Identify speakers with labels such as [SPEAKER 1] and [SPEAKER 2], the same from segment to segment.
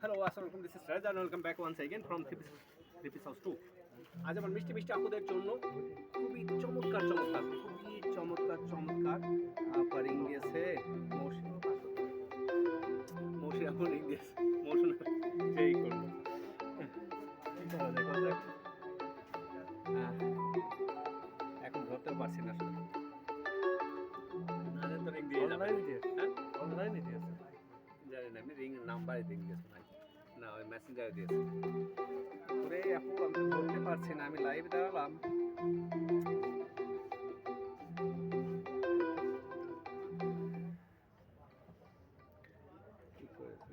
[SPEAKER 1] Hello আসসালামু আলাইকুম, this is Raj and welcome back once again from three piece house 2। আজ আমার মিষ্টি মিষ্টি আপুদের জন্য খুবই চমৎকার আপা রিং দিয়েছে, মৌসি আপু রিং দিয়েছে, মৌসুম সেই করলো। এখন ধরতেও পারছি না আসলে, নাহলে তো রিং দিয়ে যাবে।
[SPEAKER 2] অনলাইনে দিয়েছে
[SPEAKER 1] জানি না, আমি রিং নাম্বারে রিং দিয়েছে না, ওই মেসেঞ্জারে দিয়েছে। ওরে আপু আমি তো ধরতে পারছি না, আমি লাইভ দাঁড়ালাম। কি করেছে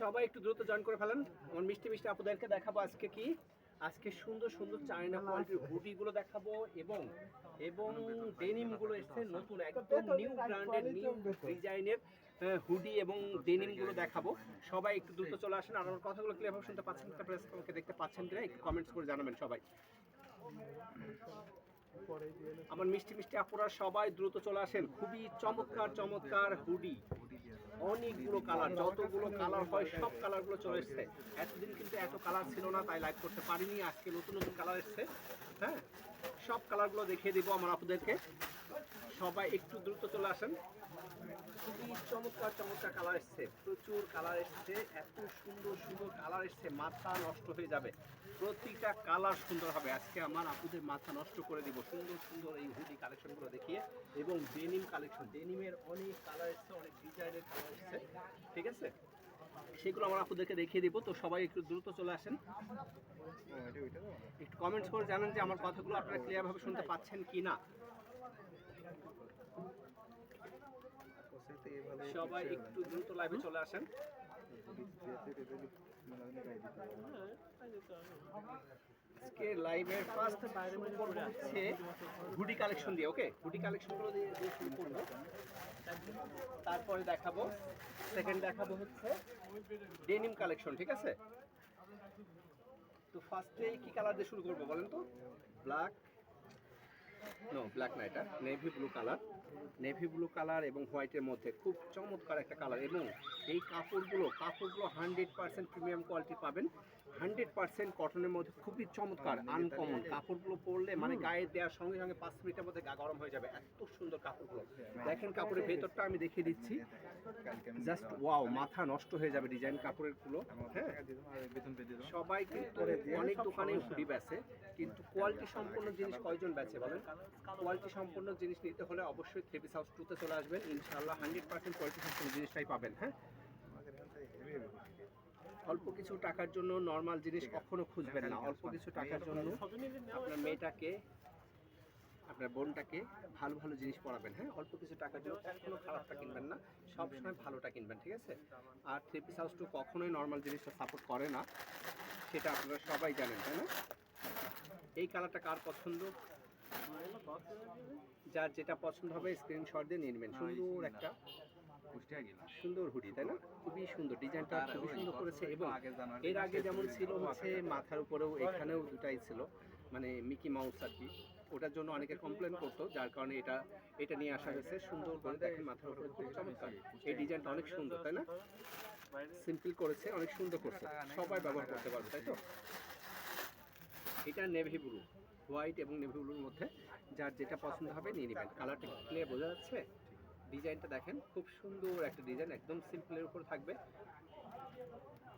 [SPEAKER 1] সবাই একটু দ্রুত জয়েন করে ফেলেন। আমার মিষ্টি মিষ্টি আপুদেরকে দেখাবো আজকে সুন্দর সুন্দর চায়না কোয়ালিটির হুডিগুলো দেখাবো এবং ডেনিমগুলো এসছে নতুন একদম নিউ ব্র্যান্ডের নিউ ডিজাইনের হুডি এবং ডেনিমগুলো দেখাবো। সবাই একটু দ্রুত চলে আসেন। আর আমার কথাগুলো ক্লিয়ারভাবে শুনতে পাচ্ছেন কিনা, প্রেস আমাকে দেখতে পাচ্ছেন কিনা একটু কমেন্টস করে জানাবেন সবাই। আমার মিষ্টি মিষ্টি আপুরা সবাই দ্রুত চলে আসেন। খুবই চমৎকার হুডি, অনেকগুলো কালার, যতগুলো কালার হয় সব কালারগুলো চলে এসছে। এতদিন কিন্তু এত কালার ছিল না, তাই লাইভ করতে পারিনি। আজকে নতুন কালার এসছে। হ্যাঁ, সব কালারগুলো দেখিয়ে দিব আমার আপুদেরকে। সবাই একটু দ্রুত চলে আসেন। খুবই চমৎকার কালার এসছে, প্রচুর কালার এসছে, এত সুন্দর কালার এসছে, মাথা নষ্ট হয়ে যাবে। প্রতিটা কালার সুন্দর হবে। আজকে আমার আপুদের মাথা নষ্ট করে দিব সুন্দর এই হুডি কালেকশনগুলো দেখিয়ে। এবং ডেনিম কালেকশন, ডেনিমের অনেক কালার এসছে, অনেক ডিজাইনের কালার এসছে, ঠিক আছে? সেগুলো আমার আপুদেরকে দেখিয়ে দিব। তো সবাই একটু দ্রুত চলে আসেন। একটু কমেন্টস করে জানান যে আমার কথাগুলো আপনারা ক্লিয়ারভাবে শুনতে পাচ্ছেন কি না। সবাই একটু দ্রুত লাইভে চলে আসেন। আজকে লাইভের ফার্স্ট শুরু করব হচ্ছে হুডি কালেকশন দিয়ে। ওকে, হুডি কালেকশনগুলো দিয়ে শুরু করব, তারপরে দেখাবো সেকেন্ড দেখাবো হচ্ছে ডেনিম কালেকশন, ঠিক আছে? তো ফার্স্টে কি কালার দিয়ে শুরু করব বলেন তো? ব্ল্যাক না, এটা নেভি ব্লু কালার এবং হোয়াইটের মধ্যে খুব চমৎকার একটা কালার। এবং এই কাপড়গুলো 100% প্রিমিয়াম কোয়ালিটি পাবেন, 100% কটনের মধ্যে, খুবই চমৎকার আনকমন কাপড়গুলো। পরলে মানে গায়ে দেওয়ার সঙ্গে সঙ্গে 5 মিনিটের মধ্যে গা গরম হয়ে যাবে, এত সুন্দর কাপড়গুলো। দেখেন কাপড়ের ভেতরটা আমি দেখিয়ে দিচ্ছি, জাস্ট ওয়াও, মাথা নষ্ট হয়ে যাবে ডিজাইন কাপড়ের গুলো। হ্যাঁ, সবাই কিন্তু অনেক দোকানে হুডি বেচে, কিন্তু কোয়ালিটি সম্পন্ন জিনিস কয়জন বেচে বলেন? কোয়ালিটি সম্পন্ন জিনিস নিতে হলে অবশ্যই থ্রি পিস হাউস 2-তে চলে আসবেন। ইনশাআল্লাহ 100% কোয়ালিটি সম্পন্ন জিনিসটাই পাবেন। হ্যাঁ, অল্প কিছু টাকার জন্য নর্মাল জিনিস কখনো খুঁজবেন না। অল্প কিছু টাকার জন্য আপনার মেয়েটাকে, আপনার বোনটাকে ভালো জিনিস পড়াবেন। হ্যাঁ, অল্প কিছু টাকার জন্য কখনো খারাপটা কিনবেন না, সবসময় ভালোটা কিনবেন, ঠিক আছে? আর থ্রি পিস হাউস 2 কখনোই নর্মাল জিনিসটা সাপোর্ট করে না, সেটা আপনারা সবাই জানেন, তাই না? এই কালারটা কার পছন্দ? যার যেটা পছন্দ হবে স্ক্রিনশট দিয়ে নিয়ে নেবেন। সুন্দর হুডি, তাই না? খুবই সুন্দর, ডিজাইনটা খুবই সুন্দর করেছে। এবং এর আগে যেমন ছিল হচ্ছে মাথার উপরেও, এখানেও দুটাই ছিল, মানে মিকি মাউস আর কি। ওটার জন্য অনেকে কমপ্লেন করতো, যার কারণে এটা নিয়ে আসা হয়েছে। সুন্দর করে দেখেন মাথার উপরে, খুব চমৎকার। এই ডিজাইনটা অনেক সুন্দর, তাই না? সিম্পল করেছে, অনেক সুন্দর করছে, সবাই ব্যবহার করতে পারবে, তাই তো? এটা নেভি ব্লু, হোয়াইট এবং নেভি ব্লুর মধ্যে যার যেটা পছন্দ হবে নিয়ে নেবেন। কালারটা ক্লিয়ার বোঝা যাচ্ছে? ডিজাইনটা দেখেন, খুব সুন্দর একটা ডিজাইন, একদম সিম্পলের উপর থাকবে।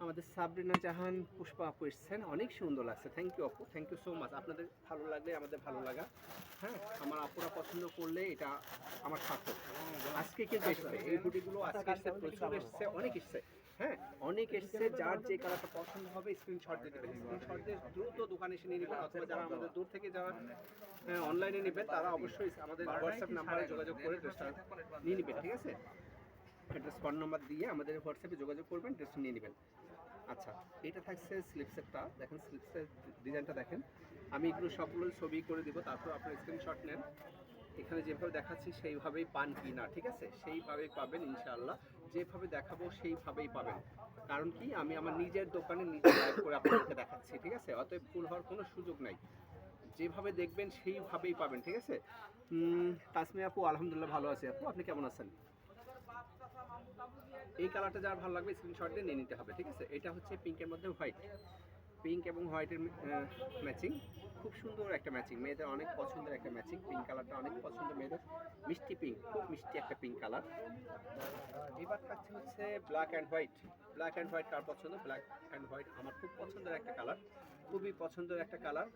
[SPEAKER 1] আমাদের সাবরিনা জাহান পুষ্পা আপু এসছেন, অনেক সুন্দর লাগছে। থ্যাংক ইউ আপু, থ্যাংক ইউ সো মাচ। আপনাদের ভালো লাগলে আমাদের ভালো লাগা। হ্যাঁ, আমার আপুরা পছন্দ করলে এটা আমার সার্থক। আজকে কিন্তু এসছে এই হুডিগুলো, আজকে এসছে, প্রচুর এসছে, অনেক এসছে। হ্যাঁ, অনেক এসছে। যার যে কালারটা পছন্দ হবে স্ক্রিনশট দিয়ে দেবেন, স্ক্রিনশট দিয়ে দ্রুত দোকানে এসে নিয়ে নেবেন। অথবা যারা আমাদের দূর থেকে যারা অনলাইনে নেবেন, তারা অবশ্যই আমাদের হোয়াটসঅ্যাপ নাম্বারে যোগাযোগ করে ড্রেসটা নিয়ে নেবেন, ঠিক আছে? অ্যাড্রেস ফোন নাম্বার দিয়ে আমাদের হোয়াটসঅ্যাপে যোগাযোগ করবেন, ড্রেসটা নিয়ে নেবেন। আচ্ছা, এটা থাকছে স্লিপসেরটা, দেখেন স্লিপসের ডিজাইনটা দেখেন। আমি এগুলো সবগুলো ছবি করে দিব, তারপর আপনার স্ক্রিনশট নেন। এখানে যেভাবে দেখাচ্ছি সেইভাবেই পান কি না, ঠিক আছে? সেইভাবেই পাবেন ইনশাআল্লাহ। যেভাবে দেখাবো সেইভাবেই পাবেন। কারণ কি আমি আমার নিজের দোকানে নিজে লাইভ করে আপনাদেরকে দেখাচ্ছি, ঠিক আছে? অতএব ভুল হওয়ার কোনো সুযোগ নাই। যেভাবে দেখবেন সেইভাবেই পাবেন, ঠিক আছে? তাসমিয়া আপু আলহামদুলিল্লাহ ভালো আছি আপু, আপনি কেমন আছেন? এই কালারটা যার ভালো লাগবে স্ক্রিনশট দিয়ে নিয়ে নিতে হবে, ঠিক আছে? এটা হচ্ছে পিঙ্কের মধ্যে হোয়াইট, পিঙ্ক এবং হোয়াইটের ম্যাচিং, খুব সুন্দর একটা ম্যাচিং, মেয়েদের অনেক পছন্দের একটা ম্যাচিং। পিঙ্ক কালারটা অনেক পছন্দ মেয়েদের, মিষ্টি পিঙ্ক, খুব মিষ্টি একটা পিঙ্ক কালার। এবার থাকছে হচ্ছে black and white. Black and white কার পছন্দ? ব্ল্যাক অ্যান্ড হোয়াইট আমার খুব পছন্দের একটা কালার, খুবই পছন্দের একটা colour.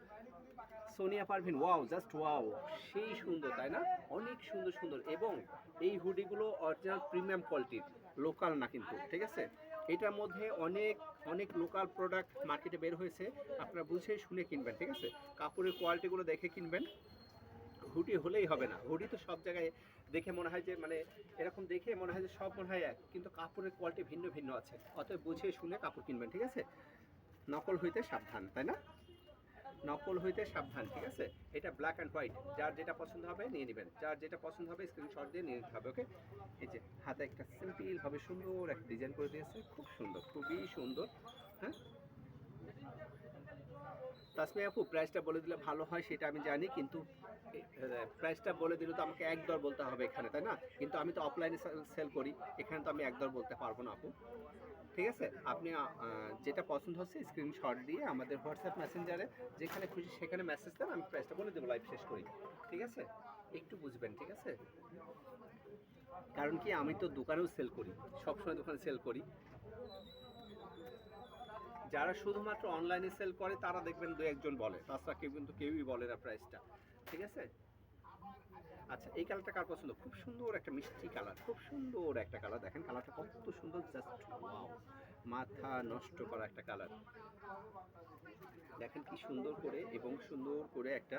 [SPEAKER 1] Sonia Parvin, wow, just wow, সেই সুন্দর তাই না? অনেক সুন্দর সুন্দর। এবং এই হুডিগুলো অরিজিনাল প্রিমিয়াম কোয়ালিটির, লোকাল না কিন্তু, ঠিক আছে? এটার মধ্যে অনেক অনেক লোকাল প্রোডাক্ট মার্কেটে বের হয়েছে, আপনারা বুঝে শুনে কিনবেন, ঠিক আছে? কাপড়ের কোয়ালিটিগুলো দেখে কিনবেন। হুডি হলেই হবে না, হুডি তো সব জায়গায় দেখে মনে হয় যে মানে এরকম দেখে মনে হয় যে সব মনে হয় এক, কিন্তু কাপড়ের কোয়ালিটি ভিন্ন ভিন্ন আছে। অতএব বুঝে শুনে কাপড় কিনবেন, ঠিক আছে? নকল হইতে সাবধান, তাই না? নকল হইতে সাবধান, ঠিক আছে? এটা ব্ল্যাক অ্যান্ড হোয়াইট, যার যেটা পছন্দ হবে নিয়ে নেবেন, যার যেটা পছন্দ হবে স্ক্রিনশট দিয়ে নিয়ে নিতে হবে, ওকে? এই যে হাতে একটা সিম্পল ভাবে সুন্দর একটা ডিজাইন করে দিয়েছে, খুব সুন্দর, খুবই সুন্দর। হ্যাঁ, তাসমিয়া আপু প্রাইসটা বলে দিলে ভালো হয় সেটা আমি জানি, কিন্তু প্রাইসটা বলে দিলে তো আমাকে এক দর বলতে হবে এখানে, তাই না? কিন্তু আমি তো অফলাইনে সেল করি, এখানে তো আমি এক দর বলতে পারবো না আপু, ঠিক আছে? আপনি যেটা পছন্দ হচ্ছে স্ক্রিনশট দিয়ে আমাদের হোয়াটসঅ্যাপ মেসেঞ্জারে যেখানে খুশি সেখানে মেসেজ দেন, আমি প্রাইসটা বলে দেবো লাইভ শেষ করি, ঠিক আছে? একটু বুঝবেন, ঠিক আছে? কারণ কি আমি তো দোকানেও সেল করি, সবসময় দোকানে সেল করি। যারা শুধুমাত্র অনলাইনে সেল করে তারা দেখবেন দু একজন বলে, তাছাড়া কেউ কিন্তু কেউই বলে না প্রাইসটা, ঠিক আছে? আচ্ছা, এই কালারটা কার পছন্দ? খুব সুন্দর একটা মিষ্টি কালার, খুব সুন্দর একটা কালার, দেখেন কালারটা কত সুন্দর, জাস্ট ওয়াও, মাথা নষ্ট করা একটা কালার। দেখেন কি সুন্দর করে, এবং সুন্দর করে একটা,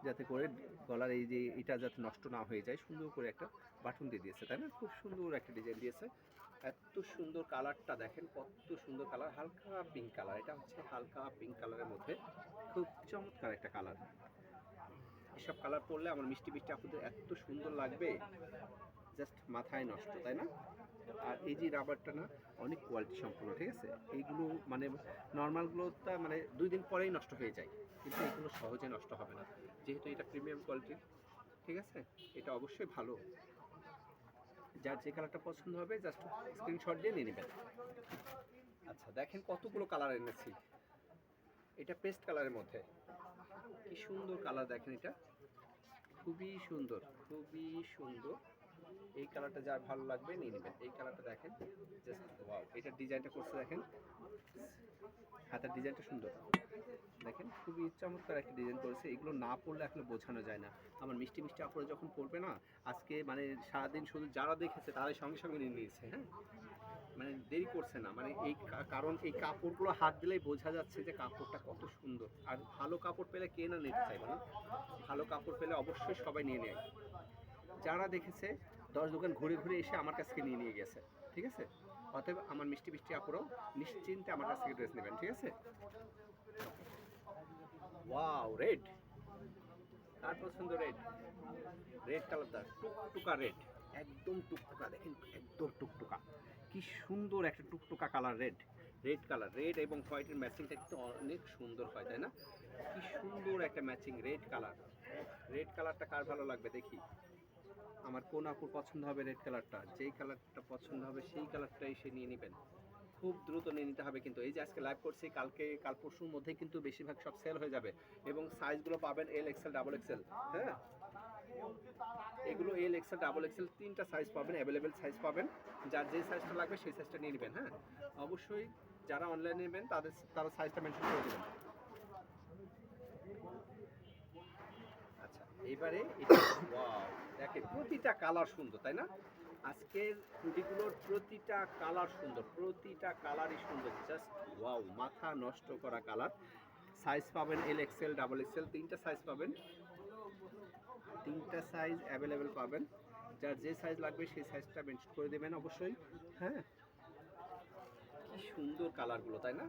[SPEAKER 1] যাতে করে গলার এই যে এটা যাতে নষ্ট না হয়ে যায়, সুন্দর করে একটা বাটন দিয়ে দিয়েছে, তাই না? খুব সুন্দর একটা ডিজাইন দিয়েছে। এত সুন্দর কালারটা দেখেন, কত সুন্দর কালার, হালকা পিঙ্ক কালার, এটা হচ্ছে হালকা পিঙ্ক কালারের মধ্যে খুব চমৎকার একটা কালার। এসব কালার পরলে আমার মিষ্টি মিষ্টি আপনাদের এত সুন্দর লাগবে, জাস্ট মাথায় নষ্ট, তাই না? আর এই যে রাবারটা না, অনেক কোয়ালিটি সম্পূর্ণ, ঠিক আছে? এইগুলো মানে নর্মালগুলোটা মানে 2 দিন পরেই নষ্ট হয়ে যায়, কিন্তু এগুলো সহজে নষ্ট হবে না, যেহেতু এটা প্রিমিয়াম কোয়ালিটির, ঠিক আছে? এটা অবশ্যই ভালো। যার যে কালারটা পছন্দ হবে জাস্ট স্ক্রিনশট দিয়ে নিয়ে নেবেন। আচ্ছা, দেখেন কতগুলো কালার এনেছি। এটা পেস্ট কালারের মধ্যে, কি সুন্দর কালার দেখেন, এটা খুবই সুন্দর, খুবই সুন্দর। এই কালারটা যার ভালো লাগবে নিয়ে নেবেন। এই কালারটা দেখেন, জাস্ট ওয়াও, এটার ডিজাইনটা করছে দেখেন, হাতের ডিজাইনটা সুন্দর, দেখেন খুবই চমৎকার একটা ডিজাইন করেছে। এগুলো না পড়লে আসলে বোঝানো যায় না। আমার মিষ্টি মিষ্টি আপুরা যখন পড়বে না আজকে, মানে সারাদিন শুধু যারা দেখেছে তারাই সঙ্গে সঙ্গে নিয়ে নিয়েছে, হ্যাঁ, মানে দেরি করছে না, মানে এই কারণ এই কাপড়গুলো হাত দিলেই বোঝা যাচ্ছে যে কাপড়টা কত সুন্দর। আর ভালো কাপড় পেলে কে না নিতে চাই বলুন? ভালো কাপড় পেলে অবশ্যই সবাই নিয়ে নেয়। যারা দেখেছে 10 দোকান ঘুরে ঘুরে এসে আমার কাছ থেকে নিয়ে গেছে, ঠিক আছে? অতএব আমার মিষ্টি মিষ্টি আপুরাও নিশ্চিন্তে আমার কাছ থেকে ড্রেস নেবেন, ঠিক আছে? ওয়াও, রেড, কার পছন্দ রেড? রেড কালারটা টুকটুকা রেড, একদম টুকটুকা, দেখেন একদম টুকটুকা, কি সুন্দর একটা টুকটুকা colour red. Red colour, red এবং হোয়াইটের ম্যাচিংটা কিন্তু অনেক সুন্দর হয়, তাই না? কি সুন্দর একটা ম্যাচিং রেড কালার। রেড কালারটা কার ভালো লাগবে দেখি, আমার কোন আপুর পছন্দ হবে রেড কালারটা? যেই কালারটা পছন্দ হবে সেই কালারটাই সে নিয়ে নেবেন, খুব দ্রুত নিয়ে নিতে হবে। কিন্তু এই যে আজকে লাইভ করছি, কাল পরশুর মধ্যে কিন্তু বেশিরভাগ সব সেল হয়ে যাবে, এবং সাইজগুলো পাবেন এল এক্সেল ডাবল এক্সেল, হ্যাঁ, এগুলো এল এক্সেল ডাবল এক্সেল 3টা সাইজ পাবেন, অ্যাভেলেবেল সাইজ পাবেন। যার যে সাইজটা লাগবে সেই সাইজটা নিয়ে নেবেন, হ্যাঁ। অবশ্যই যারা অনলাইনে নেবেন তারা সাইজটা মেনশন করে দেবেন। আচ্ছা, এবারে এটা ওয়াও, দেখেন প্রতিটা কালার সুন্দর, তাই না? আজকের হুডিগুলোর প্রতিটা কালার সুন্দর, প্রতিটা কালারই সুন্দর, জাস্ট ওয়াও, মাথা নষ্ট করা কালার। সাইজ পাবেন এল এক্সেল ডাবল এক্সেল, 3টা সাইজ পাবেন, 3টা সাইজ অ্যাভেলেবেল পাবেন। যার যে সাইজ লাগবে সেই সাইজটা মেনশন করে দেবেন অবশ্যই, হ্যাঁ। কি সুন্দর কালারগুলো, তাই না?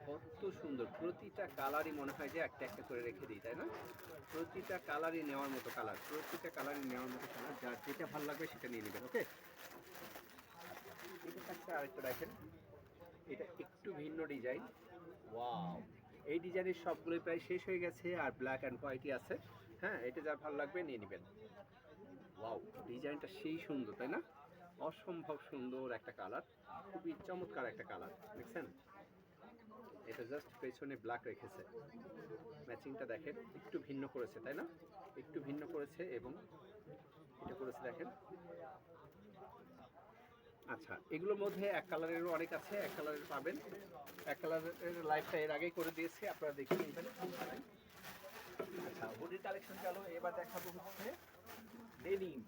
[SPEAKER 1] কত সুন্দর, প্রতিটা কালারই মনে হয় যে একটা একটা করে রেখে দিই, তাই না? প্রতিটা কালারই নেওয়ার মতো কালার, প্রতিটা কালারই নেওয়ার মতো কালার, যার যেটা ভালো লাগবে সেটা নিয়ে নেবেন। ওকে, এটা থাকছে আরেকটা, দেখেন এটা একটু ভিন্ন ডিজাইন। ওয়াও, এই ডিজাইনের সবগুলোই প্রায় শেষ হয়ে গেছে, আর ব্ল্যাক অ্যান্ড হোয়াইটই আছে। হ্যাঁ, এটা যা ভালো লাগবে নিয়ে নেবেন। ওয়াও, ডিজাইনটা সেই সুন্দর, তাই না? অসম্ভব সুন্দর একটা কালার, খুবই চমৎকার একটা কালার, দেখছেন? এটা জাস্ট পেছনে ব্ল্যাক রেখেছে, ম্যাচিংটা দেখেন একটু ভিন্ন করেছে, তাই না? একটু ভিন্ন করেছে এবং এটা করেছে দেখেন। আচ্ছা, এগুলোর মধ্যে এক কালারেরও অনেক আছে, এক কালারের পাবেন। এক কালারের লাইফটা এর আগেই করে দিয়েছি, আপনারা দেখে নেবেন। আচ্ছা, হুডির কালেকশন গেল, এবার দেখাবো হচ্ছে ডেনিম।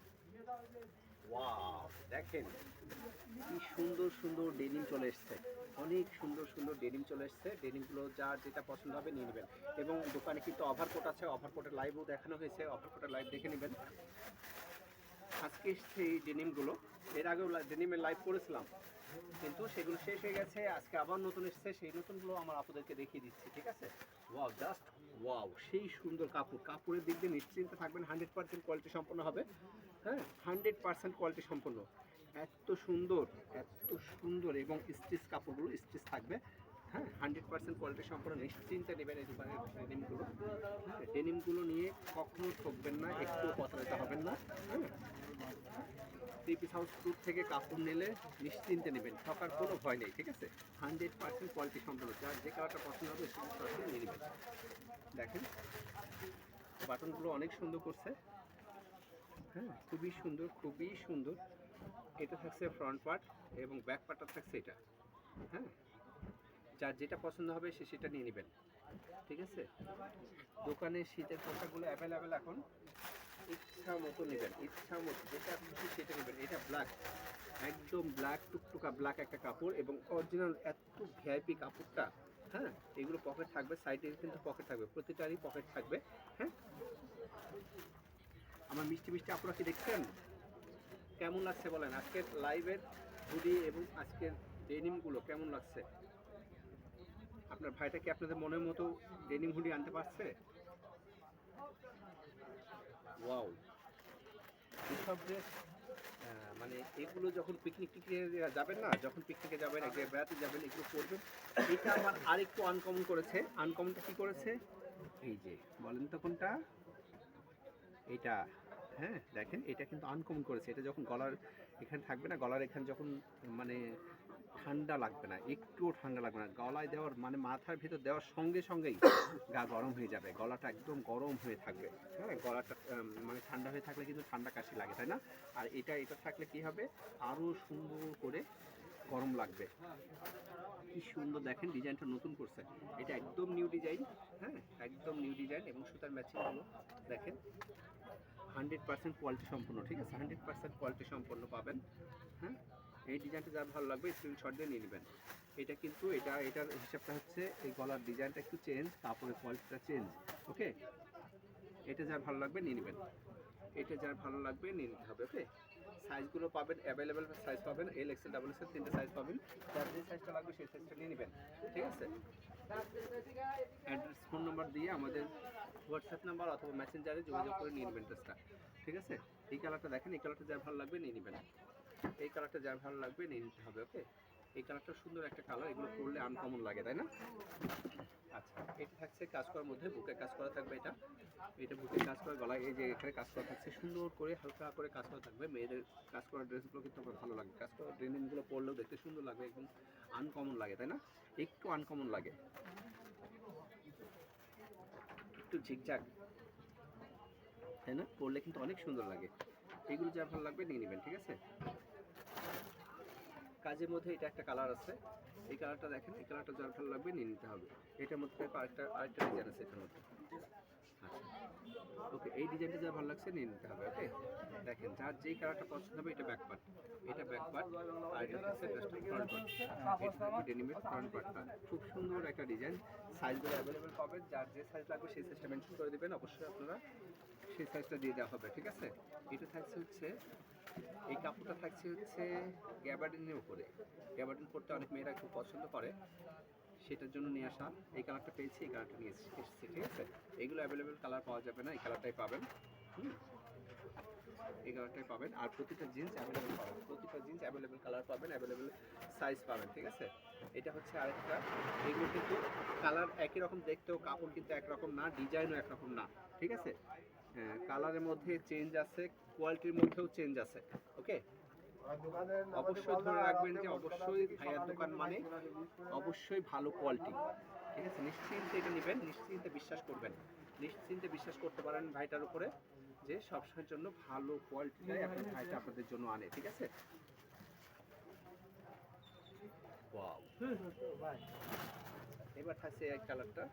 [SPEAKER 1] ওয়াও, দেখেন কি সুন্দর সুন্দর ডেনিম চলে এসছে, অনেক সুন্দর সুন্দর ডেনিম চলে এসছে। ডেনিমগুলো যার যেটা পছন্দ হবে নিয়ে নেবেন। এবং দোকানে কিন্তু ওভারকোট আছে, ওভারকোটের লাইভও দেখানো হয়েছে, ওভারকোটের লাইভ দেখে নেবেন। আজকে এসছে এই ডেনিমগুলো, এর আগেও ডেনিমের লাইভ করেছিলাম, কিন্তু সেগুলো শেষ হয়ে গেছে। আজকে আবার নতুন এসছে, সেই নতুনগুলো আমার আপনাদেরকে দেখিয়ে দিচ্ছি, ঠিক আছে? ওয়াও, জাস্ট ওয়াও, সেই সুন্দর কাপড়, কাপড়ের দিক দিয়ে নিশ্চিন্তে থাকবেন, 100% কোয়ালিটি সম্পন্ন হবে। হ্যাঁ, 100% কোয়ালিটি সম্পন্ন, এত সুন্দর, এত সুন্দর। এবং স্টিচ কাপড়গুলো স্টিচ থাকবে। হ্যাঁ, 100% কোয়ালিটি সম্পন্ন, নিশ্চিন্তে নেবেন এই দোকানের ডেনিমগুলো। হ্যাঁ, ডেনিমগুলো নিয়ে কখনো ঠকবেন না, একটুও প্রতারিত হবেন না। হ্যাঁ, থ্রি পিস হাউস গ্রুপ থেকে কাপড় নিলে নিশ্চিন্তে নেবেন, ঠকার কোনো ভয় নেই, ঠিক আছে? 100% কোয়ালিটি সম্পন্ন, যার যে কালারটা পছন্দ হবে সেটা সরাসরি নিয়ে নেবেন। দেখেন বাটনগুলো অনেক সুন্দর করছে। হ্যাঁ, খুবই সুন্দর, খুবই সুন্দর। এটা থাকছে ফ্রন্ট পার্ট এবং ব্যাক পার্টটা থাকছে এটা। হ্যাঁ, যার যেটা পছন্দ হবে সে সেটা নিয়ে নেবেন, ঠিক আছে? দোকানে শীতের পোশাকগুলো অ্যাভেলেবেল এখন, ইচ্ছা মতো নেবেন, ইচ্ছা মতো যেটা খুশি সেটা নেবেন। এটা ব্ল্যাক, একদম ব্ল্যাক, টুকটুকা ব্ল্যাক একটা কাপড় এবং অরিজিনাল এত ভিআইপি কাপড়টা। হ্যাঁ, এগুলো পকেট থাকবে, সাইডে কিন্তু পকেট থাকবে, প্রতিটারই পকেট থাকবে। হ্যাঁ, আমার মিষ্টি মিষ্টি আপনারা কি দেখছেন? কেমন লাগছে বলেন আজকের লাইভের হুডি এবং আজকের ডেনিমগুলো কেমন লাগছে? আপনার ভাইটা কি আপনাদের মনের মতো ডেনিম হুডি আনতে পারছে? ওয়াও, এসব ড্রেস মানে এগুলো যখন পিকনিকে যাবেন না, যখন পিকনিকে যাবেন, এক জায়গায় বেড়াতে যাবেন, এগুলো পরবেন। এটা আমার আরেকটু আনকমন করেছে। আনকমনটা কি করেছে? এই যে, বলেন তো কোনটা? এটা। হ্যাঁ, দেখেন এটা কিন্তু আনকমন করেছে। এটা যখন গলার এখানে থাকবে না, গলার এখানে যখন মানে ঠান্ডা লাগবে না, একটুও ঠান্ডা লাগবে না। গলায় দেওয়ার মানে মাথার ভিতর দেওয়ার সঙ্গে সঙ্গেই গা গরম হয়ে যাবে, গলাটা একদম গরম হয়ে থাকবে। হ্যাঁ, গলাটা মানে ঠান্ডা হয়ে থাকলে কিন্তু ঠান্ডা কাশি লাগে, তাই না? আর এটা থাকলে কি হবে? আরও সুন্দর করে গরম লাগবে। কি সুন্দর, দেখেন ডিজাইনটা নতুন করছে, এটা একদম নিউ ডিজাইন। হ্যাঁ, একদম নিউ ডিজাইন এবং সুতার ম্যাচিংগুলো দেখেন 100% কোয়ালিটি সম্পন্ন, ঠিক আছে? 100% কোয়ালিটি সম্পন্ন পাবেন। হ্যাঁ, এই ডিজাইনটা যার ভালো লাগবে স্ক্রিনশট দিয়ে নিয়ে নেবেন। এটা কিন্তু এটার হিসাবটা হচ্ছে এই গলার ডিজাইনটা একটু চেঞ্জ, কাপড়ের কোয়ালিটিটা চেঞ্জ। ওকে, এটা যার ভালো লাগবে নিয়ে নেবেন, এটা যার ভালো লাগবে নিয়ে নিতে হবে। ওকে, সাইজগুলো পাবেন অ্যাভেলেবেল, সাইজ পাবেন এল এক্সেল ডাবল এক্সেল, তিনটে সাইজ পাবেন। যার যে সাইজটা লাগবে সেই সাইজটা নিয়ে নেবেন, ঠিক আছে? অ্যাড্রেস, ফোন নাম্বার দিয়ে আমাদের হোয়াটসঅ্যাপ নাম্বার অথবা মেসেঞ্জারে যোগাযোগ করে নিয়ে নেবেন ড্রেসটা, ঠিক আছে? এই কালারটা দেখেন, এই কালারটা যার ভালো লাগবে নিয়ে নেবেন, এই কালারটা যার ভালো লাগবে নিয়ে নিতে হবে। ওকে, এই কালারটা সুন্দর একটা কালার, এগুলো পরলে আনকমন লাগে, তাই না? আচ্ছা, এটা থাকছে কাজ করার মধ্যে, বুকে কাজ করা থাকবে। এটা বুকে কাজ করা, গলায় এই যে এখানে কাজ করা থাকছে, সুন্দর করে হালকা করে কাজ করা থাকবে। মেয়েদের কাজ করা ড্রেসগুলো কিন্তু আমার ভালো লাগে, কাজ করা ড্রেনিংগুলো পরলেও দেখতে সুন্দর লাগবে এবং আনকমন লাগে, তাই না? একটু আনকমন লাগে, একটু ঝিকঝাক, তাই না? পরলে কিন্তু অনেক সুন্দর লাগে। এগুলো যার ভালো লাগবে নিয়ে নেবেন, ঠিক আছে? কাজের মধ্যে এটা একটা কালার আছে, এই কালারটা দেখেন, এই কালারটা যার ভালো লাগবে নিয়ে নিতে হবে। এটার মধ্যে আরেকটা ডিজাইন আছে এটার মধ্যে। আচ্ছা, ওকে, এই ডিজাইনটা যার ভালো লাগছে নিয়ে নিতে হবে। ওকে, দেখেন যার যেই কালারটা পছন্দ হবে, এটা ব্যাক পার্ট, এটা ব্যাক পার্ট, আর এটা হচ্ছে ফ্রন্ট পার্ট। এটা হচ্ছে ডেনিমের ফ্রন্ট পার্টটা, খুব সুন্দর একটা ডিজাইন। সাইজগুলো অ্যাভেলেবেল পাবেন, যার যে সাইজ লাগবে সেই সাইজটা মেনশন করে দেবেন, অবশ্যই আপনারা সেই সাইজটা দিয়ে দেওয়া হবে, ঠিক আছে? এটা থাকছে হচ্ছে এই কাপড়টা থাকছে হচ্ছে গ্যাবার্ডিনের উপরে। গ্যাবার্ডিন পরতে অনেক মেয়েরা খুব পছন্দ করে, সেটার জন্য নিয়ে আসা। এই কালারটা পেয়েছি, এই কালারটা নিয়ে এসেছি, ঠিক আছে। এগুলো অ্যাভেলেবেল কালার পাওয়া যাবে না, এই কালারটাই পাবেন। হুম, এই কালারটাই পাবেন। আর প্রতিটা জিন্স অ্যাভেলেবেল পাবেন, প্রতিটা জিন্স অ্যাভেলেবেল কালার পাবেন, অ্যাভেলেবেল সাইজ পাবেন, ঠিক আছে। এটা হচ্ছে আরেকটা। এগুলো কিন্তু কালার একই রকম দেখতেও, কাপড় কিন্তু একরকম না, ডিজাইনও একরকম না, ঠিক আছে। হ্যাঁ, কালারের মধ্যে চেঞ্জ আছে, কোয়ালিটির মধ্যেও চেঞ্জ আছে। ওকে, অবশ্যই ধরে রাখবেন যে অবশ্যই ভাইয়ার দোকান মানে অবশ্যই ভালো কোয়ালিটি, ঠিক আছে। নিশ্চিন্তে এটা নেবেন, নিশ্চিন্তে বিশ্বাস করবেন, নিশ্চিন্তে বিশ্বাস করতে পারেন ভাইটার উপরে যে সবসময়ের জন্য ভালো কোয়ালিটিটাই আপনার ভাইটা আপনাদের জন্য আনে, ঠিক আছে। ওয়াও, এবার থাকছে এই কালারটা।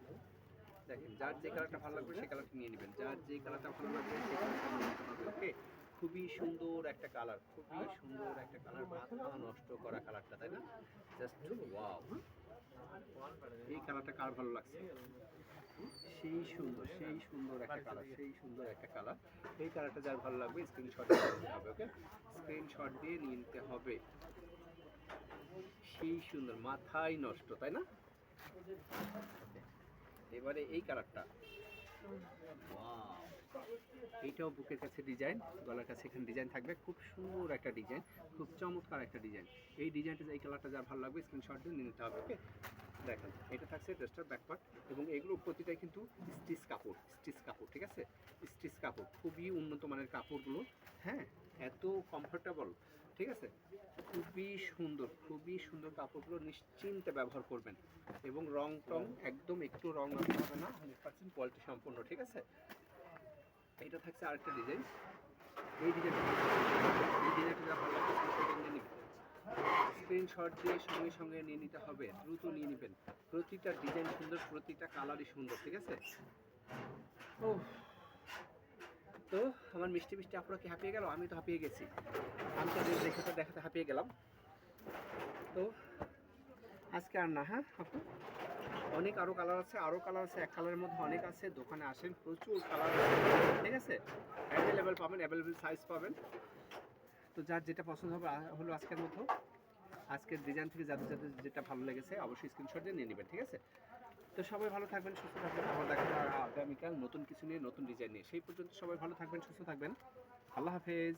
[SPEAKER 1] দেখেন, যার যে কালারটা ভালো লাগবে সেই কালারটা নিয়ে নেবেন, যার যে কালারটা ভালো লাগবে সেই কালারটা নিয়ে নিতে হবে। ওকে, খুবই সুন্দর একটা কালার, খুবই সুন্দর একটা কালার, মাথা নষ্ট করা কালারটা, তাই না? জাস্ট ওয়াও, এই কালারটা কার ভালো লাগছে? সেই সুন্দর, সেই সুন্দর একটা কালার, সেই সুন্দর একটা কালার। এই কালারটা যার ভালো লাগবে স্ক্রিনশট দিয়ে নিতে হবে। ওকে, স্ক্রিনশট দিয়ে নিয়ে নিতে হবে। সেই সুন্দর, মাথাই নষ্ট, তাই না? এবারে এই কালারটা, ওয়াও, এইটাও বুকের কাছে ডিজাইন, গলার কাছে এখানে ডিজাইন থাকবে, খুব সুন্দর একটা ডিজাইন, খুব চমৎকার একটা ডিজাইন। এই ডিজাইনটা, এই কালারটা যার ভালো লাগবে স্ক্রিনশট দিয়ে নিয়ে নিতে হবে। ওকে, দেখেন এটা থাকছে ড্রেসটার ব্যাকপার্ট, এবং এগুলো প্রতিটাই কিন্তু স্টিচ কাপড়, স্টিচ কাপড়, ঠিক আছে। স্টিচ কাপড়, খুবই উন্নত মানের কাপড়গুলো। হ্যাঁ, এত কমফোর্টেবল, ঠিক আছে। খুবই সুন্দর, খুবই সুন্দর কাপড়গুলো, নিশ্চিন্তে ব্যবহার করবেন। এবং রং টং একদম একটু রং নষ্ট হবে না, 100% কোয়ালিটি সম্পূর্ণ, ঠিক আছে। এটা থাকছে আরেকটা ডিজাইন। এই ডিজাইনটা, এই ডিজাইনটা যা ভালো লাগবে স্ক্রিনশট নিয়ে নিবেন, স্ক্রিনশট দিয়ে সঙ্গে সঙ্গে নিয়ে নিতে হবে, দ্রুত নিয়ে নেবেন। প্রতিটা ডিজাইন সুন্দর, প্রতিটা কালারই সুন্দর, ঠিক আছে। ও, তো আমার মিষ্টি মিষ্টি আপনারা কি হাঁপিয়ে গেল? আমি তো হাঁপিয়ে গেছি, আমি তো দেখে দেখাতে হাঁপিয়ে গেলাম। তো আজকে আর না, হ্যাঁ আপু, অনেক আরও কালার আছে, আরও কালার আছে, এক কালারের মধ্যে অনেক আছে। দোকানে আসেন, প্রচুর কালার আছে, ঠিক আছে। অ্যাভেলেবেল পাবেন, অ্যাভেলেবেল সাইজ পাবেন। তো যার যেটা পছন্দ হবে হলো আজকের মতো, আজকের ডিজাইন থেকে যাদের যাদের যেটা ভালো লেগেছে অবশ্যই স্ক্রিনশট দিয়ে নিয়ে নেবেন, ঠিক আছে। তো সবাই ভালো থাকবেন, সুস্থ থাকবেন, আবার দেখা হবে আগামীকাল নতুন কিছু নিয়ে, নতুন ডিজাইন নিয়ে। সেই পর্যন্ত সবাই ভালো থাকবেন, সুস্থ থাকবেন, আল্লাহ হাফেজ।